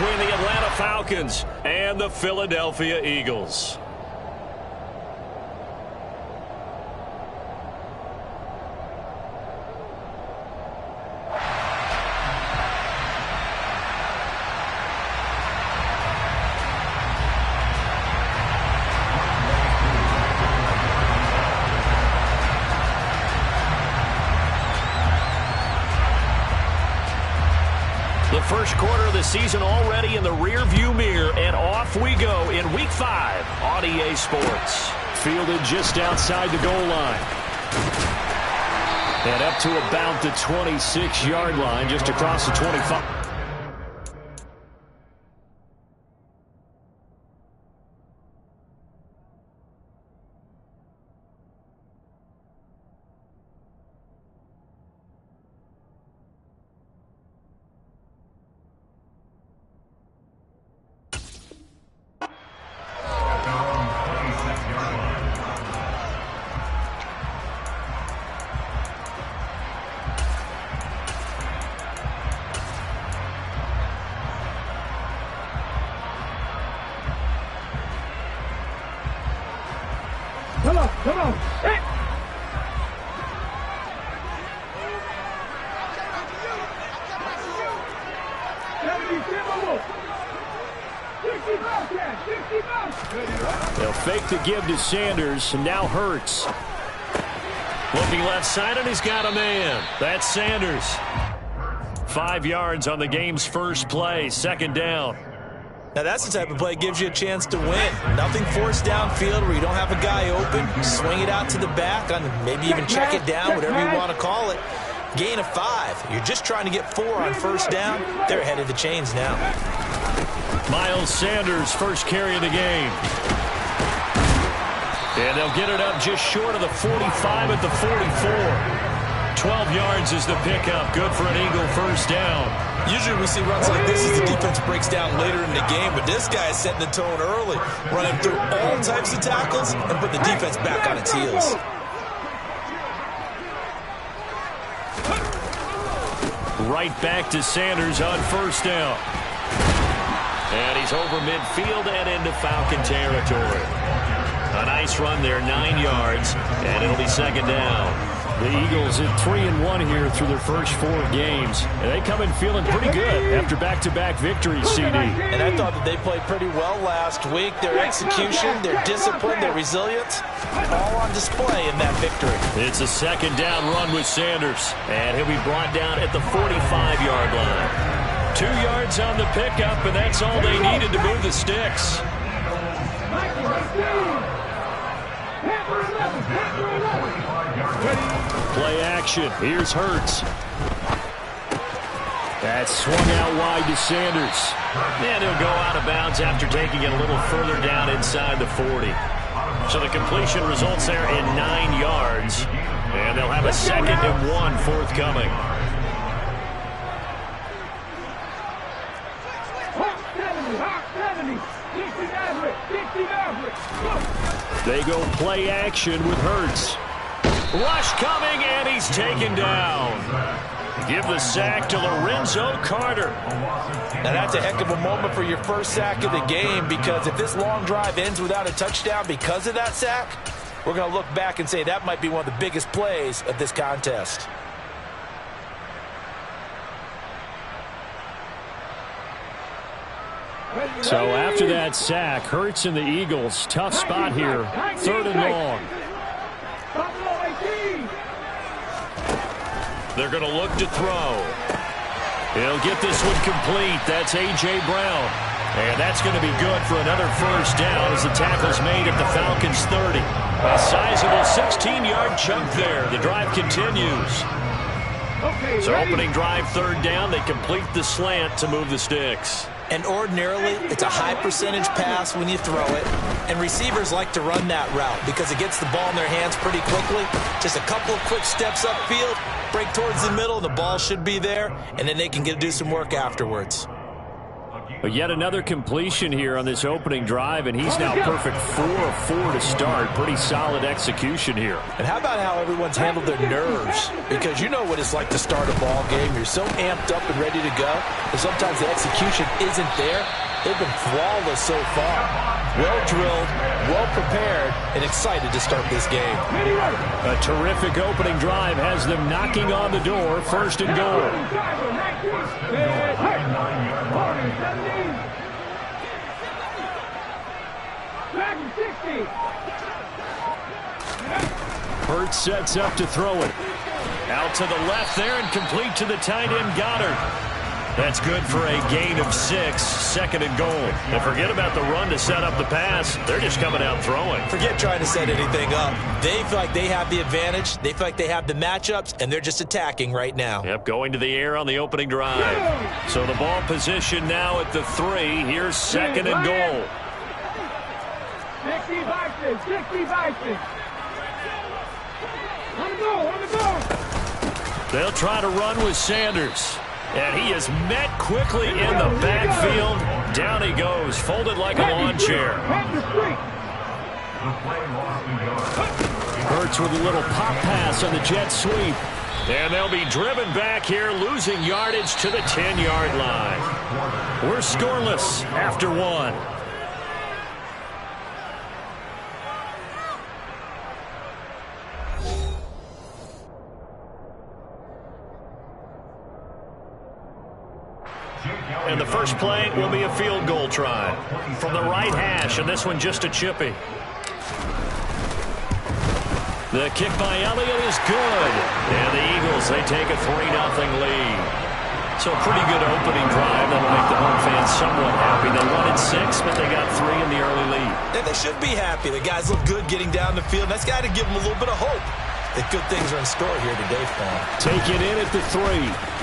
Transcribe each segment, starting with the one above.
between the Atlanta Falcons and the Philadelphia Eagles. The first quarter of the season already in the rear-view mirror, and off we go in Week 5 on EA Sports. Fielded just outside the goal line. And up to about the 26-yard line, just across the 25. Come on. Hey. They'll fake the give to Sanders, and now Hurts. Looking left side, and he's got a man. That's Sanders. 5 yards on the game's first play, second down. Now that's the type of play that gives you a chance to win. Nothing forced downfield where you don't have a guy open. Swing it out to the back, on maybe even check it down, whatever you want to call it. Gain of 5. You're just trying to get 4 on first down. They're ahead of the chains now. Miles Sanders, first carry of the game. And they'll get it up just short of the 45 at the 44. 12 yards is the pickup. Good for an Eagle first down. Usually we see runs like this as the defense breaks down later in the game, but this guy is setting the tone early, running through all types of tackles and put the defense back on its heels. Right back to Sanders on first down. And he's over midfield and into Falcon territory. A nice run there, 9 yards, and it'll be second down. The Eagles at 3-1 here through their first 4 games. And they come in feeling pretty good after back-to-back victories, CD. And I thought that they played pretty well last week. Their execution, their discipline, their resilience, all on display in that victory. It's a second down run with Sanders. And he'll be brought down at the 45-yard line. 2 yards on the pickup, and that's all they needed to move the sticks. Play action. Here's Hurts. That's swung out wide to Sanders. And he'll go out of bounds after taking it a little further down inside the 40. So the completion results there in 9 yards. And they'll have a 2nd and 1 forthcoming. They go play action with Hurts. Rush coming, and he's taken down. Give the sack to Lorenzo Carter. Now that's a heck of a moment for your first sack of the game, because if this long drive ends without a touchdown because of that sack, we're going to look back and say that might be one of the biggest plays of this contest. So after that sack, Hurts and the Eagles, tough spot here, 3rd and long. They're going to look to throw. He'll get this one complete. That's A.J. Brown. And that's going to be good for another first down as the tackle's made at the Falcons' 30. A sizable 16-yard chunk there. The drive continues. So opening drive, 3rd down. They complete the slant to move the sticks. And ordinarily, it's a high percentage pass when you throw it. And receivers like to run that route because it gets the ball in their hands pretty quickly. Just a couple of quick steps upfield, break towards the middle, the ball should be there, and then they can do some work afterwards. But yet another completion here on this opening drive, and he's now perfect 4 of 4 to start. Pretty solid execution here. And how about how everyone's handled their nerves? Because you know what it's like to start a ball game. You're so amped up and ready to go, and sometimes the execution isn't there. They've been flawless so far. Well drilled, well prepared, and excited to start this game. A terrific opening drive has them knocking on the door, first and goal. Hurts sets up to throw it. Out to the left there and complete to the tight end Goddard. That's good for a gain of 6, second and goal. And forget about the run to set up the pass. They're just coming out throwing. Forget trying to set anything up. They feel like they have the advantage. They feel like they have the matchups, and they're just attacking right now. Yep, going to the air on the opening drive. So the ball position now at the 3. Here's second and goal. 60 Vikings, 60 Vikings. On the go. They'll try to run with Sanders. And he is met quickly in the backfield. Down he goes, folded like a lawn chair. Hurts with a little pop pass on the jet sweep. And they'll be driven back here, losing yardage to the 10-yard line. We're scoreless after 1. And the first play will be a field goal try from the right hash, and this one just a chippy. The kick by Elliott is good. And the Eagles, they take a 3-0 lead. So a pretty good opening drive. That'll make the home fans somewhat happy. They wanted 6, but they got 3 in the early lead. And they should be happy. The guys look good getting down the field. That's got to give them a little bit of hope that good things are in store here today for them. Take it in at the 3.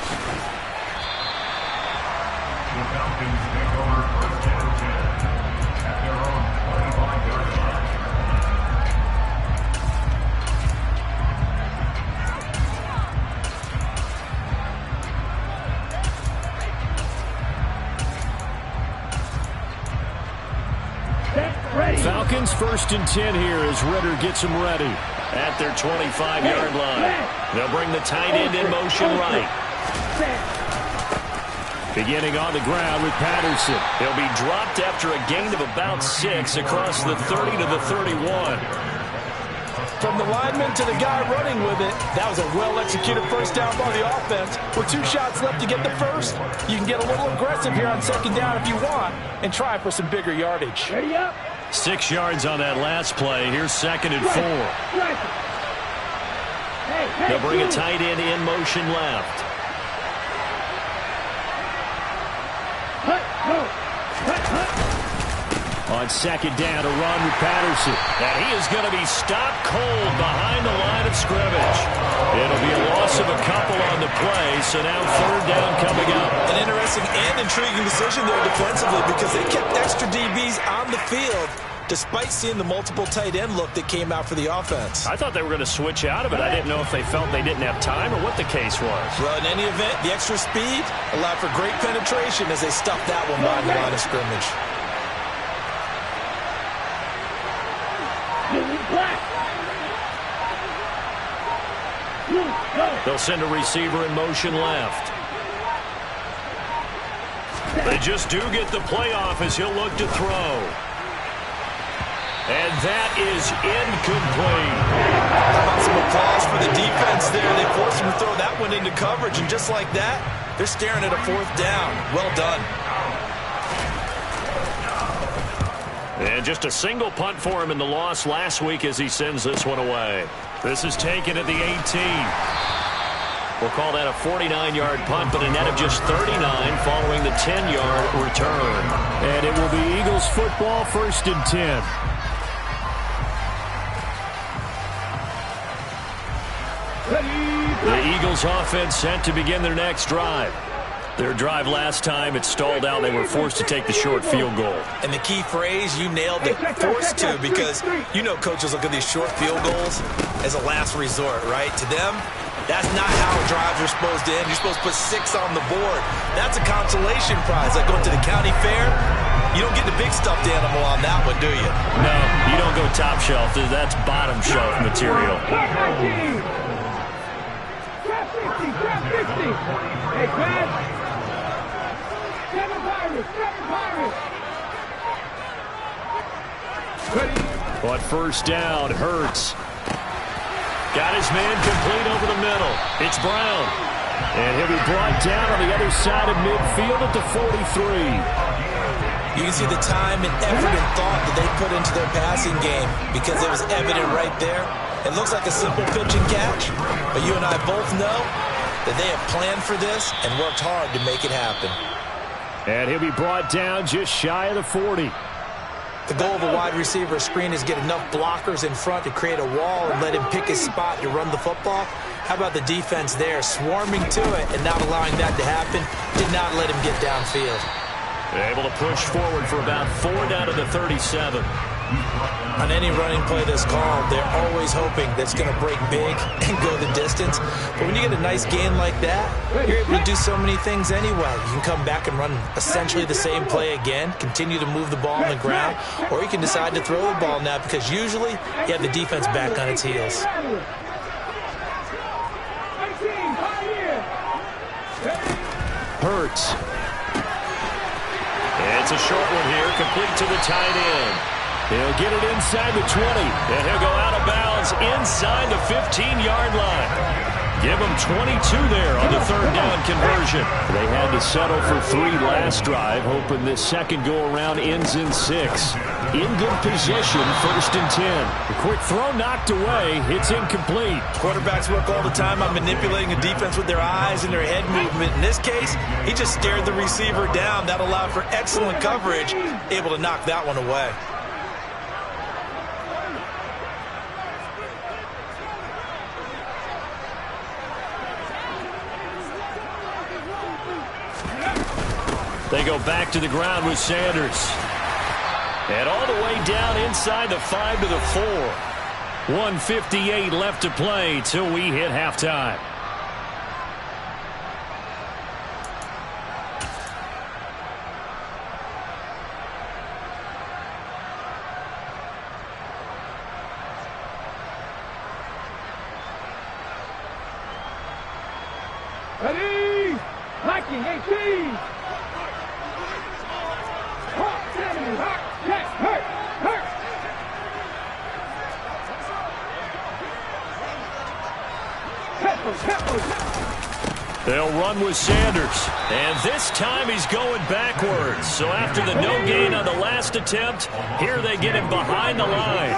Falcons 1st and 10 here as Ritter gets them ready. At their 25-yard line. They'll bring the tight end in motion right. Beginning on the ground with Patterson. He'll be dropped after a gain of about 6 across the 30 to the 31. From the lineman to the guy running with it, that was a well-executed first down by the offense. With 2 shots left to get the first, you can get a little aggressive here on second down if you want and try for some bigger yardage. 6 yards on that last play. Here's second and 4. They'll bring a tight end in motion left. On second down, a run with Patterson. And he is going to be stopped cold behind the line of scrimmage. It'll be a loss of a couple on the play, so now third down coming up. An interesting and intriguing decision there defensively because they kept extra DBs on the field despite seeing the multiple tight end look that came out for the offense. I thought they were going to switch out of it. I didn't know if they felt they didn't have time or what the case was. Well, in any event, the extra speed allowed for great penetration as they stuffed that one behind the line of scrimmage. They'll send a receiver in motion left. They just do get the playoff as he'll look to throw. And that is incomplete. How about some applause for the defense there? They forced him to throw that one into coverage, and just like that, they're staring at a 4th down. Well done. And just a single punt for him in the loss last week as he sends this one away. This is taken at the 18. We'll call that a 49-yard punt, but a net of just 39 following the 10-yard return. And it will be Eagles football, 1st and 10. The Eagles offense set to begin their next drive. Their drive last time, it stalled out. They were forced to take the short field goal. And the key phrase, you nailed it, forced to, because you know coaches look at these short field goals as a last resort, right? To them, That's not how drives are supposed to end. You're supposed to put 6 on the board. That's a consolation prize, like going to the county fair. You don't get the big stuffed animal on that one, do you? No, you don't go top shelf. That's bottom shelf material. Hey, Brad. 7 Pirates, 7 Pirates. But first down, Hurts. Got his man complete over the middle. It's Brown. And he'll be brought down on the other side of midfield at the 43. You can see the time and effort and thought that they put into their passing game because it was evident right there. It looks like a simple pitch and catch, but you and I both know that they have planned for this and worked hard to make it happen. And he'll be brought down just shy of the 40. The goal of a wide receiver screen is get enough blockers in front to create a wall and let him pick his spot to run the football. How about the defense there, swarming to it and not allowing that to happen? Did not let him get downfield. Able to push forward for about 4 down to the 37. On any running play that's called, they're always hoping that's going to break big and go the distance. But when you get a nice gain like that, you're able to do so many things anyway. You can come back and run essentially the same play again, continue to move the ball on the ground, or you can decide to throw the ball now because usually you have the defense back on its heels. Hurts. It's a short one here, complete to the tight end. He'll get it inside the 20. And he'll go out of bounds inside the 15-yard line. Give him 22 there on the third down conversion. They had to settle for 3 last drive, hoping this second go-around ends in 6. In good position, 1st and 10. The quick throw knocked away. It's incomplete. Quarterbacks work all the time on manipulating a defense with their eyes and their head movement. In this case, he just stared the receiver down. That allowed for excellent coverage, able to knock that one away. They go back to the ground with Sanders. And all the way down inside the 5 to the 4. 1:58 left to play till we hit halftime. Ready? Liking 18. They'll run with Sanders. And this time he's going backwards. So after the no gain on the last attempt, here they get him behind the line.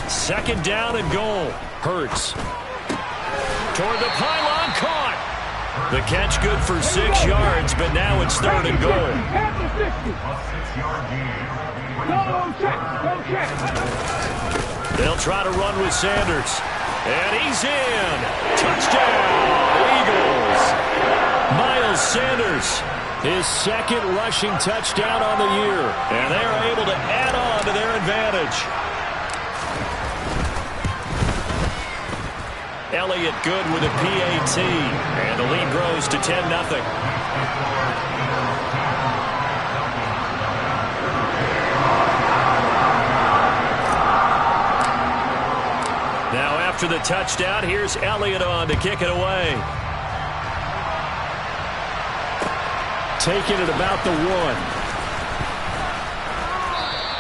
Second down and goal. Hurts. Toward the pylon, caught. The catch good for 6 yards, but now it's 3rd and goal. They'll try to run with Sanders. And he's in. Touchdown, Eagles. Miles Sanders, his 2nd rushing touchdown on the year. And they are able to add on to their advantage. Elliott good with a PAT. And the lead grows to 10-0. Now after the touchdown, here's Elliott on to kick it away. Taking it about the 1.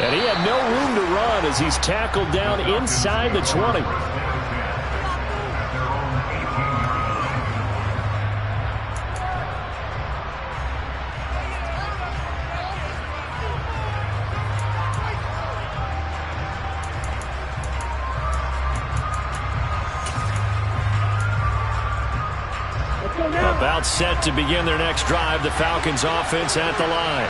And he had no room to run as he's tackled down inside the 20. About set to begin their next drive. The Falcons offense at the line.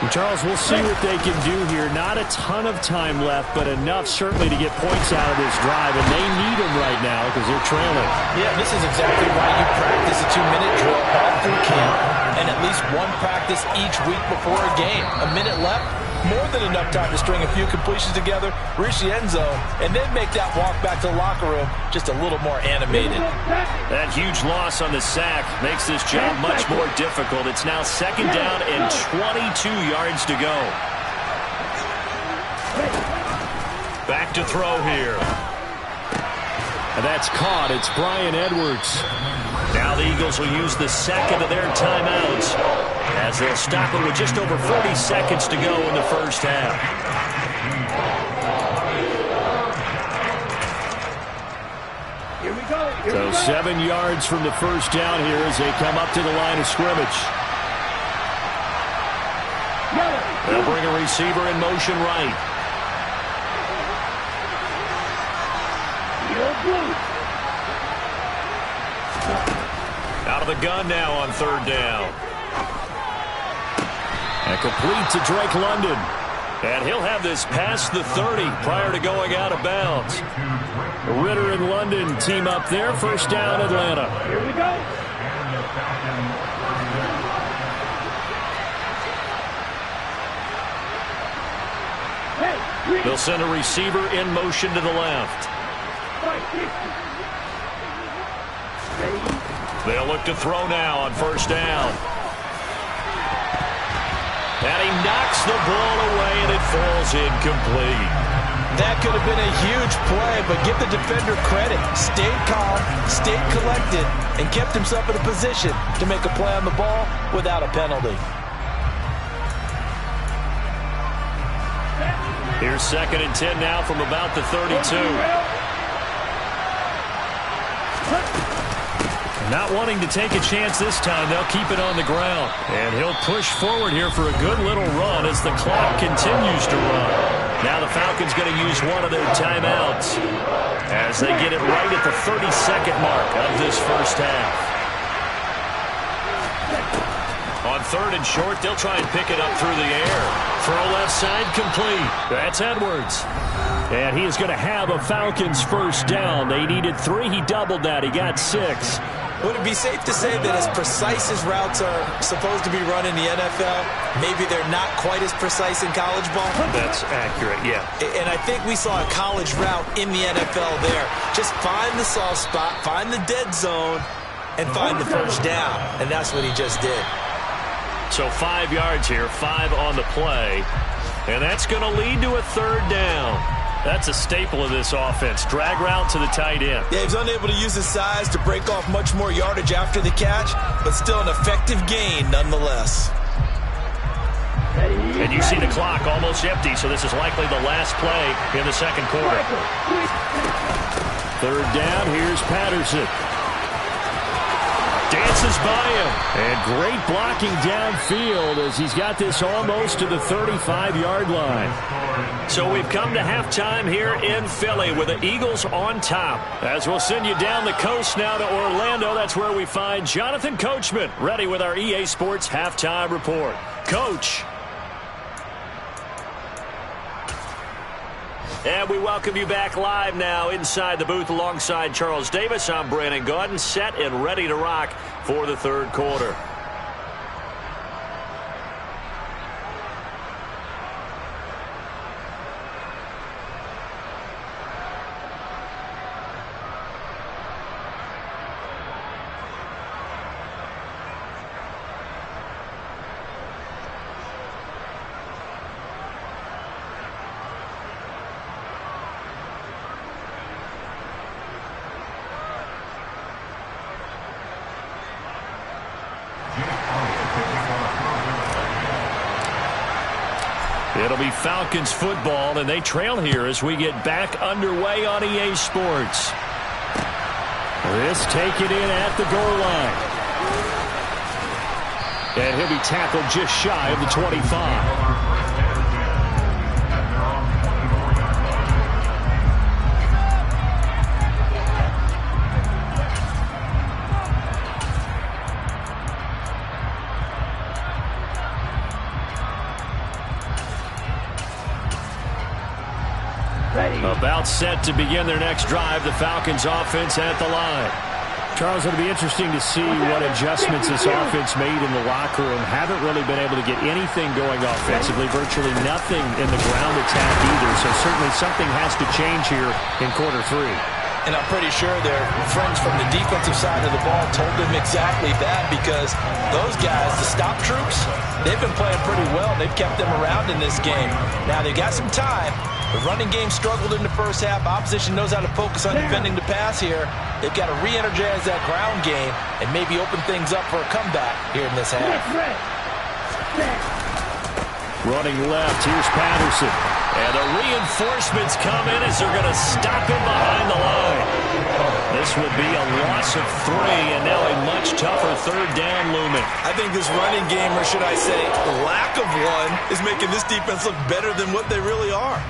Charles, we'll see what they can do here. Not a ton of time left, but enough certainly to get points out of this drive, and they need them right now because they're trailing. Yeah, this is exactly why you practice a 2-minute drill all through camp and at least one practice each week before a game. A minute left, more than enough time to string a few completions together, reach the end zone, and then make that walk back to the locker room just a little more animated. That huge loss on the sack makes this job much more difficult. It's now 2nd down and 22 yards to go. Back to throw here. And that's caught. It's Bryan Edwards. Now the Eagles will use the second of their timeouts as they'll stop it with just over 40 seconds to go in the first half. Here we go. So 7 yards from the first down here as they come up to the line of scrimmage. They'll bring a receiver in motion right. Out of the gun now on 3rd down. And complete to Drake London. And he'll have this past the 30 prior to going out of bounds. Ritter and London team up there. 1st down, Atlanta. Here we go. They'll send a receiver in motion to the left. They'll look to throw now on 1st down. And he knocks the ball away, and it falls incomplete. That could have been a huge play, but give the defender credit. Stayed calm, stayed collected, and kept himself in a position to make a play on the ball without a penalty. Here's 2nd and 10 now from about the 32. Not wanting to take a chance this time, they'll keep it on the ground. And he'll push forward here for a good little run as the clock continues to run. Now the Falcons going to use one of their timeouts as they get it right at the 32nd mark of this first half. On 3rd and short, they'll try and pick it up through the air. Throw left side complete. That's Edwards. And he is going to have a Falcons 1st down. They needed 3. He doubled that. He got 6. Would it be safe to say that as precise as routes are supposed to be run in the NFL, maybe they're not quite as precise in college ball? That's accurate, yeah. And I think we saw a college route in the NFL there. Just find the soft spot, find the dead zone, and find the 1st down. And that's what he just did. So 5 yards here, 5 on the play. And that's going to lead to a 3rd down. That's a staple of this offense. Drag route to the tight end. Yeah, he was unable to use his size to break off much more yardage after the catch, but still an effective gain nonetheless. And you see the clock almost empty, so this is likely the last play in the 2nd quarter. 3rd down, here's Patterson. Dances by him. And great blocking downfield as he's got this almost to the 35-yard line. So we've come to halftime here in Philly with the Eagles on top. As we'll send you down the coast now to Orlando, that's where we find Jonathan Coachman ready with our EA Sports halftime report. Coach. And we welcome you back live now inside the booth alongside Charles Davis. I'm Brandon Gaudin, set and ready to rock for the 3rd quarter. It'll be Falcons football, and they trail here as we get back underway on EA Sports. This taken in at the goal line. And he'll be tackled just shy of the 25. About set to begin their next drive, the Falcons offense at the line. Charles, it'll be interesting to see what adjustments this offense made in the locker room. Haven't really been able to get anything going offensively, virtually nothing in the ground attack either. So certainly something has to change here in quarter 3. And I'm pretty sure their friends from the defensive side of the ball told them exactly that, because those guys, the stop troops, they've been playing pretty well. They've kept them around in this game. Now they've got some time. The running game struggled in the first half. Opposition knows how to focus on defending the pass here. They've got to re-energize that ground game and maybe open things up for a comeback here in this half. Running left, here's Patterson. And the reinforcements come in as they're going to stop him behind the line. This would be a loss of 3, and now a much tougher third down looming. I think this running game, or should I say lack of one, is making this defense look better than what they really are.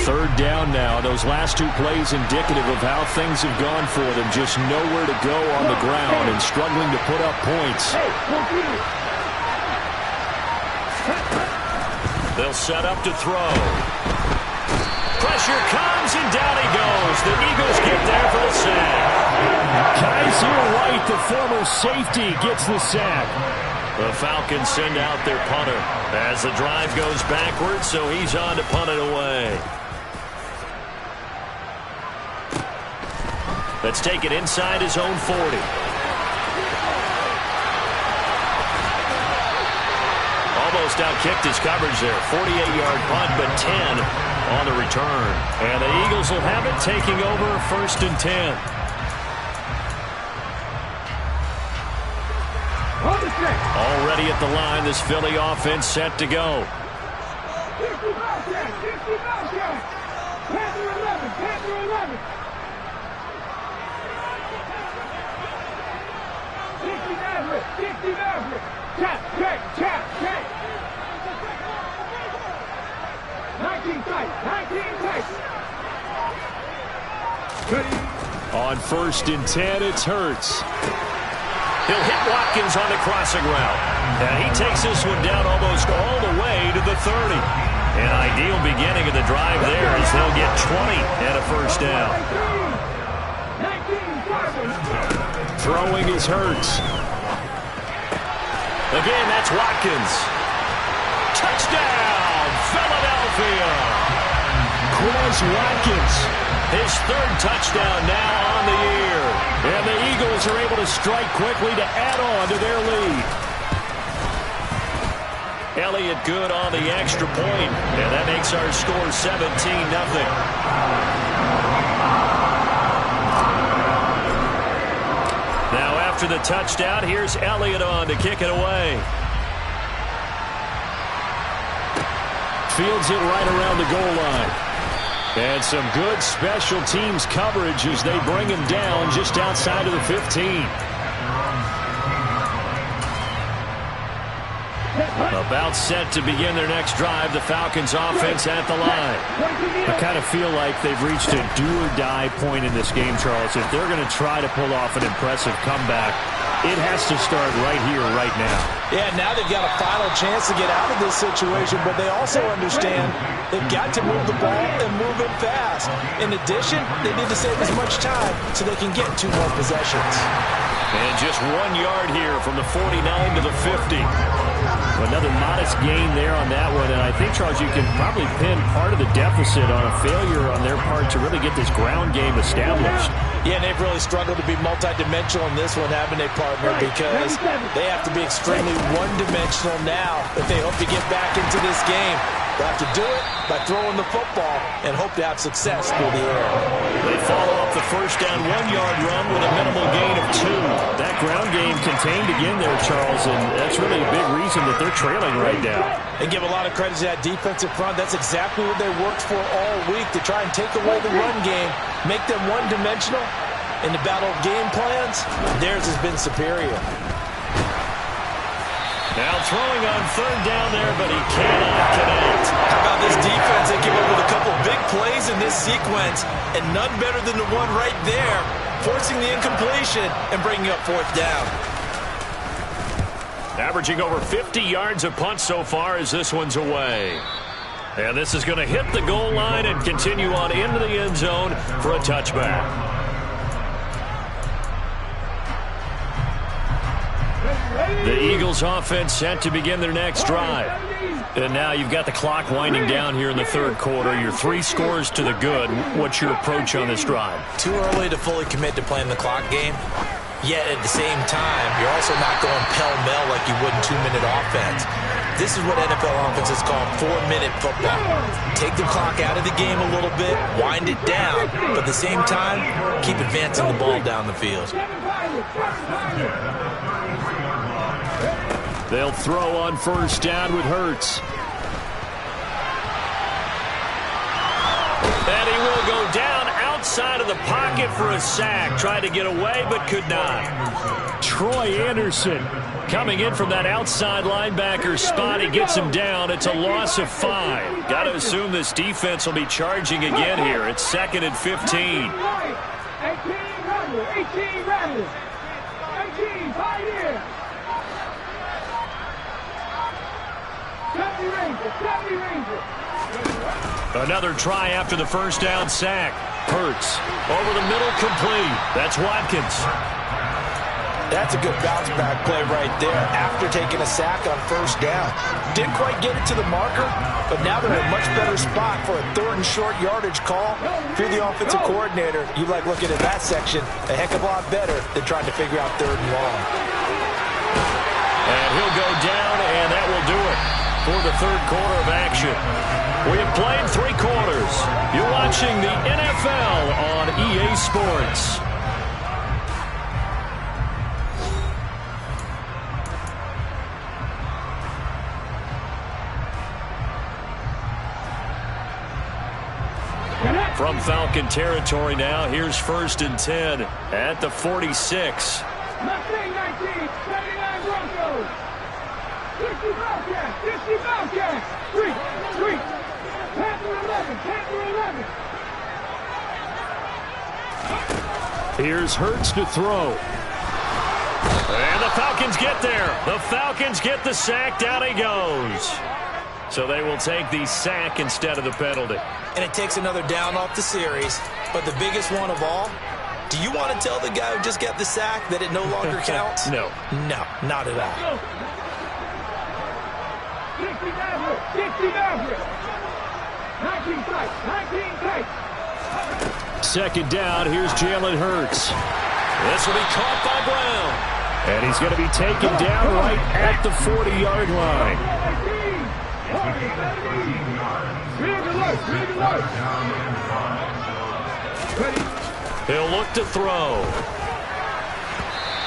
Third down now. Those last 2 plays indicative of how things have gone for them. Just nowhere to go on the ground and struggling to put up points. They'll set up to throw. Pressure comes and down he goes. The Eagles get there for the sack. Kaiser White, the former safety, gets the sack. The Falcons send out their punter as the drive goes backwards, so he's on to punt it away. Let's take it inside his own 40. Almost outkicked his coverage there. 48-yard punt, but 10 on the return. And the Eagles will have it, taking over 1st and 10. Already at the line, this Philly offense set to go. On 1st and 10, it's Hurts. He'll hit Watkins on the crossing route. And he takes this one down almost all the way to the 30. An ideal beginning of the drive there as they'll get 20 and a 1st down. Throwing is Hurts. Again, that's Watkins. Touchdown, Philadelphia. Quez Watkins. His 3rd touchdown now on the year. And the Eagles are able to strike quickly to add on to their lead. Elliott good on the extra point. And that makes our score 17-0. Now after the touchdown, here's Elliott on to kick it away. Fields it right around the goal line. And some good special teams coverage as they bring him down just outside of the 15. About set to begin their next drive, the Falcons offense at the line. I kind of feel like they've reached a do-or-die point in this game, Charles. If they're going to try to pull off an impressive comeback, it has to start right here, right now. Yeah, now they've got a final chance to get out of this situation, but they also understand they've got to move the ball and move it fast. In addition, they need to save as much time so they can get 2 more possessions. And just 1 yard here from the 49 to the 50. Another modest gain there on that one, and I think, Charles, you can probably pin part of the deficit on a failure on their part to really get this ground game established. Yeah, and they've really struggled to be multidimensional in this one, haven't they, partner? Because they have to be extremely one-dimensional now if they hope to get back into this game. They'll have to do it by throwing the football and hope to have success through the air. They follow up the 1st down 1-yard run with a minimal gain of 2. That ground game contained again there, Charles, and that's really a big reason that they're trailing right now. They give a lot of credit to that defensive front. That's exactly what they worked for all week, to try and take away the run game, make them one-dimensional. In the battle of game plans, theirs has been superior. Now throwing on 3rd down there, but he cannot connect. plays in this sequence, and none better than the one right there, forcing the incompletion and bringing up fourth down. Averaging over 50 yards a punt so far as this one's away. And this is going to hit the goal line and continue on into the end zone for a touchback. The Eagles offense set to begin their next drive. And now you've got the clock winding down here in the third quarter. Your 3 scores to the good. What's your approach on this drive? Too early to fully commit to playing the clock game. Yet at the same time, you're also not going pell-mell like you would in 2-minute offense. This is what NFL offenses call 4-minute football. Take the clock out of the game a little bit, wind it down, but at the same time, keep advancing the ball down the field. They'll throw on first down with Hurts. And he will go down outside of the pocket for a sack. Tried to get away, but could not. Troy Anderson coming in from that outside linebacker spot. He gets him down. It's a loss of 5. Got to assume this defense will be charging again here. It's 2nd and 15. 18 rattle. 18, 5 here. 70 Ranger. Another try after the first down sack. Hurts over the middle, complete. That's Watkins. That's a good bounce back play right there after taking a sack on first down. Didn't quite get it to the marker, but now they're in a much better spot for a 3rd and short yardage call. If you're the offensive coordinator, you like looking at that section a heck of a lot better than trying to figure out 3rd and long. And he'll go down, and that will do it for the third quarter of action. We have played 3 quarters. You're watching the NFL on EA Sports. From Falcon territory now, here's 1st and 10 at the 46. Mustang 19, 79 Broncos. 60 Bobcats, 60 Bobcats. 3. Panther 11, Here's Hurts to throw. And the Falcons get there. The Falcons get the sack. Down he goes. So they will take the sack instead of the penalty. And it takes another down off the series. But the biggest one of all, do you want to tell the guy who just got the sack that it no longer counts? No. No, not at all. 60 Maverick. 19 tight. 19 tight. 2nd down. Here's Jalen Hurts. This will be caught by Brown. And he's going to be taken down right at the 40-yard line. He'll look to throw.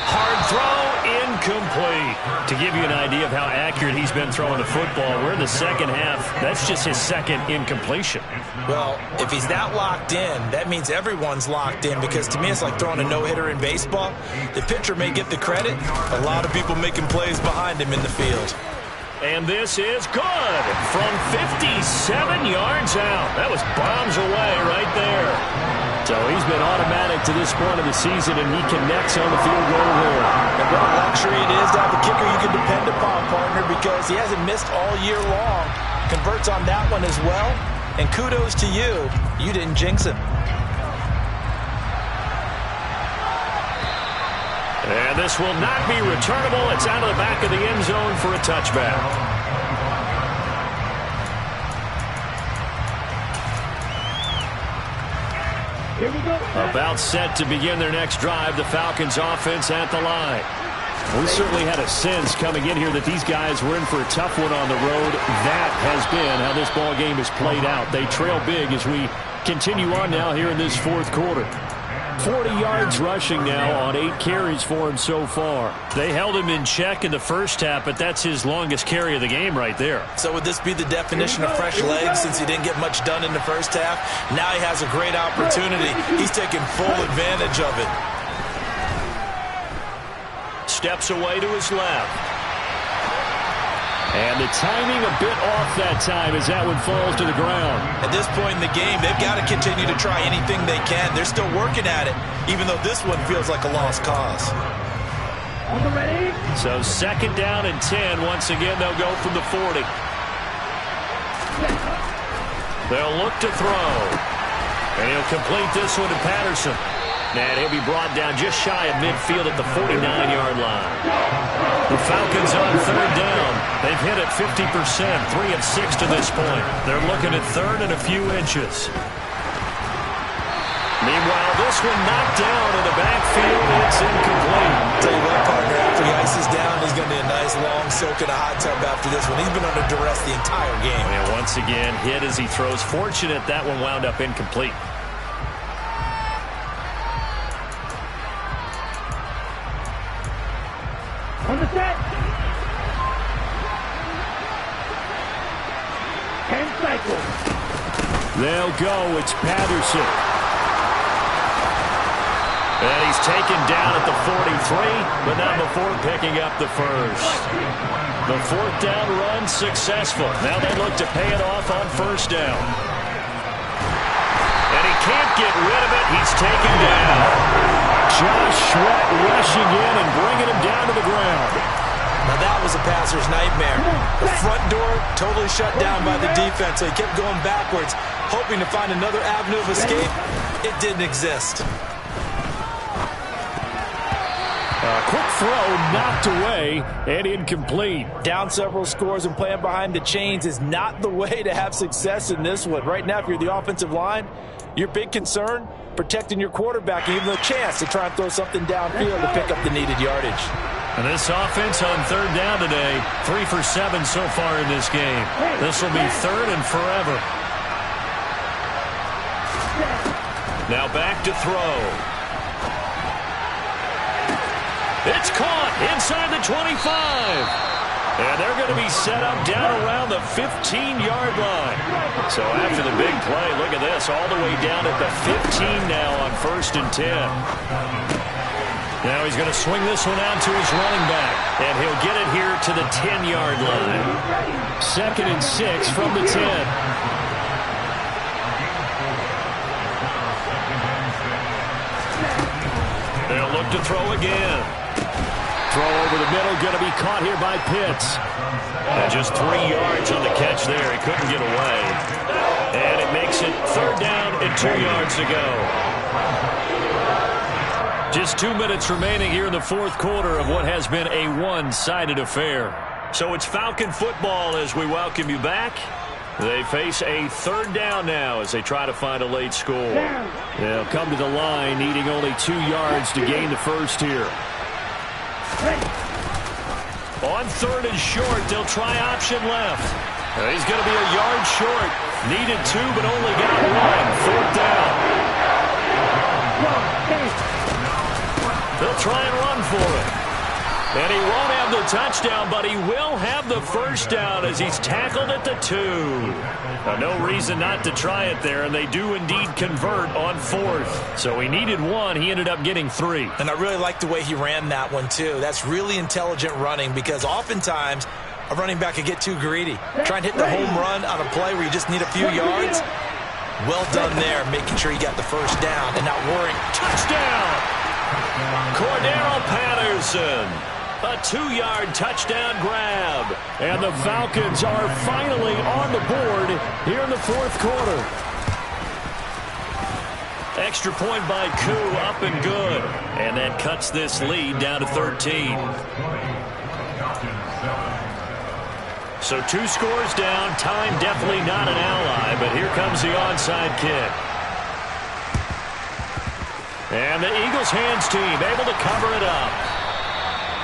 Hard throw, incomplete. To give you an idea of how accurate he's been throwing the football, we're in the second half. That's just his 2nd incompletion. Well, if he's that locked in, that means everyone's locked in, because to me it's like throwing a no-hitter in baseball. The pitcher may get the credit. A lot of people making plays behind him in the field. And this is good from 57 yards out. That was bombs away right there. So he's been automatic to this point of the season, and he connects on the field goal there. And what a luxury it is to have a kicker you can depend upon, partner, because he hasn't missed all year long. Converts on that one as well. And kudos to you. You didn't jinx him. And this will not be returnable. It's out of the back of the end zone for a touchback. Here we go. About set to begin their next drive, the Falcons offense at the line. We certainly had a sense coming in here that these guys were in for a tough one on the road. That has been how this ball game has played out. They trail big as we continue on now here in this 4th quarter. 40 yards rushing now on 8 carries for him so far. They held him in check in the first half, but that's his longest carry of the game right there. So would this be the definition of fresh legs since he didn't get much done in the first half? Now he has a great opportunity. He's taking full advantage of it. Steps away to his left. And the timing a bit off that time as that one falls to the ground. At this point in the game, they've got to continue to try anything they can. They're still working at it, even though this one feels like a lost cause. So second down and 10. Once again, they'll go from the 40. They'll look to throw. And he'll complete this one to Patterson. And he'll be brought down just shy of midfield at the 49-yard line. The Falcons on third down. They've hit it 50%, 3 of 6 to this point. They're looking at third and a few inches. Meanwhile, this one knocked down in the backfield. It's incomplete. Tell you what, partner, after he ices down, he's going to be a nice long soak in a hot tub after this one. He's been under duress the entire game. And once again, hit as he throws. Fortunate that one wound up incomplete. On the set. 10 cycles. They'll go. It's Patterson. And he's taken down at the 43, but not before picking up the first. The fourth down run successful. Now they look to pay it off on first down. And he can't get rid of it. He's taken down. Josh Sweat rushing in and bringing him down to the ground. Now that was a passer's nightmare. The front door totally shut down by the defense, so he kept going backwards, hoping to find another avenue of escape. It didn't exist. Quick throw knocked away and incomplete. Down several scores and playing behind the chains is not the way to have success in this one. Right now, if you're the offensive line, your big concern, protecting your quarterback and giving him a chance to try and throw something downfield to pick up the needed yardage. And this offense on third down today, 3 for 7 so far in this game. This will be third and forever. Now back to throw. It's caught inside the 25. And they're going to be set up down around the 15-yard line. So after the big play, look at this, all the way down at the 15 now on 1st and 10. Now he's going to swing this one out to his running back. And he'll get it here to the 10-yard line. 2nd and 6 from the 10. They'll look to throw again. Throw over the middle, going to be caught here by Pitts. And just 3 yards on the catch there. He couldn't get away. And it makes it third down and 2 yards to go. Just 2 minutes remaining here in the fourth quarter of what has been a one-sided affair. So it's Falcon football as we welcome you back. They face a third down now as they try to find a late score. They'll come to the line needing only 2 yards to gain the first here. On third and short, they'll try option left. He's going to be a yard short. Needed 2, but only got 1. Fourth down. They'll try and run for it. And he won't have the touchdown, but he will have the first down as he's tackled at the 2. Now, no reason not to try it there, and they do indeed convert on fourth. So he needed 1. He ended up getting 3. And I really like the way he ran that one, too. That's really intelligent running because oftentimes a running back can get too greedy. Try and hit the home run on a play where you just need a few yards. Well done there, making sure he got the first down and not worrying. Touchdown! Cordero Patterson. A 2-yard touchdown grab. And the Falcons are finally on the board here in the fourth quarter. Extra point by Koo, up and good. And that cuts this lead down to 13. So 2 scores down. Time definitely not an ally, but here comes the onside kick. And the Eagles hands team able to cover it up.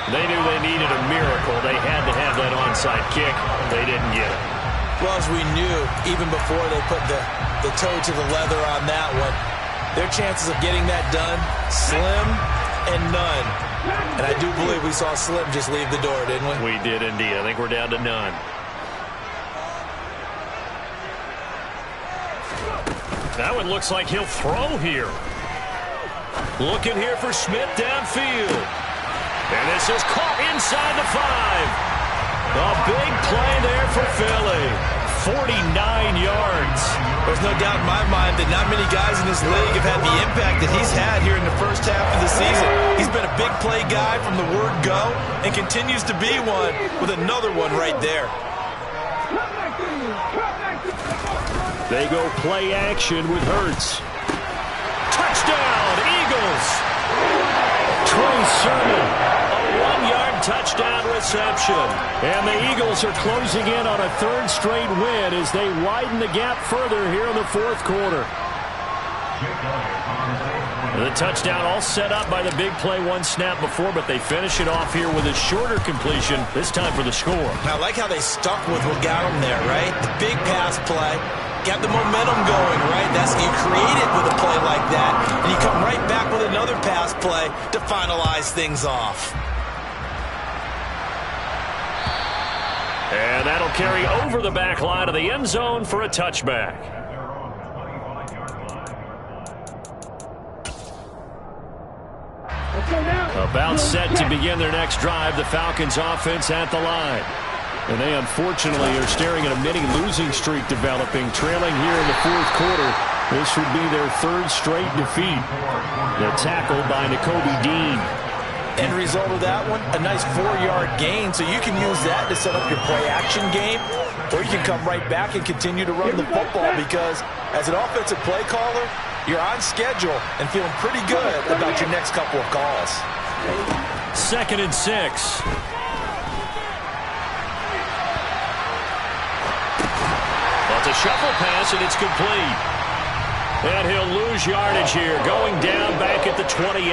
They knew they needed a miracle. They had to have that onside kick. They didn't get it. Well, as we knew, even before they put the toe to the leather on that one, their chances of getting that done, slim and none. And I do believe we saw Slim just leave the door, didn't we? We did indeed. I think we're down to none. That one looks like he'll throw here. Looking here for Smith downfield. And this is caught inside the 5. A big play there for Philly. 49 yards. There's no doubt in my mind that not many guys in this league have had the impact that he's had here in the first half of the season. He's been a big play guy from the word go and continues to be one with another one right there. They go play action with Hurts. Touchdown, Eagles. Trey Sermon, a 1-yard touchdown reception. And the Eagles are closing in on a third straight win as they widen the gap further here in the fourth quarter. The touchdown all set up by the big play one snap before, but they finish it off here with a shorter completion, this time for the score. I like how they stuck with what got them there, right? The big pass play. Got the momentum going, right? That's you create it with a play like that, and you come right back with another pass play to finalize things off. And that'll carry over the back line of the end zone for a touchback. About set to begin their next drive, the Falcons offense at the line. And they unfortunately are staring at a mini losing streak developing, trailing here in the fourth quarter. This would be their third straight defeat. They're tackled by Nakobe Dean. End result of that one, a nice 4-yard gain, so you can use that to set up your play-action game, or you can come right back and continue to run the football because as an offensive play caller, you're on schedule and feeling pretty good about your next couple of calls. 2nd and 6. It's a shuffle pass, and it's complete. And he'll lose yardage here, going down back at the 28.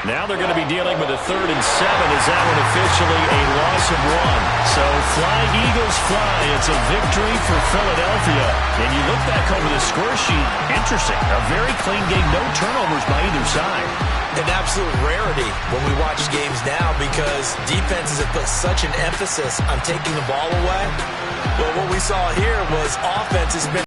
Now they're going to be dealing with a 3rd and 7 as that one officially a loss of 1. So flying Eagles fly. It's a victory for Philadelphia. And you look back over the score sheet, interesting. A very clean game, no turnovers by either side. An absolute rarity when we watch games now because defenses have put such an emphasis on taking the ball away. Well, what we saw here was offense has been